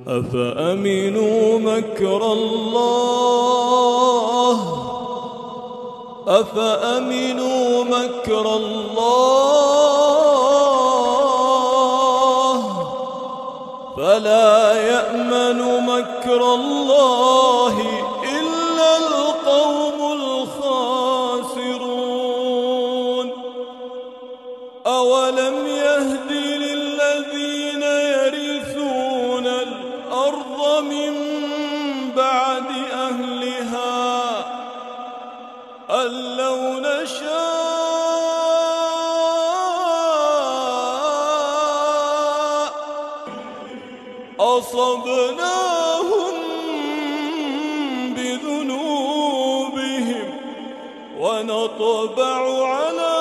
أفأمنوا مكر الله أفأمنوا مكر الله فلا يأمن مكر الله إلا القوم الخاسرون. أولم يهد للذين يرثون الأرض من بعد أهلها أن لو نشاء أصبناهم بذنوبهم ونطبع على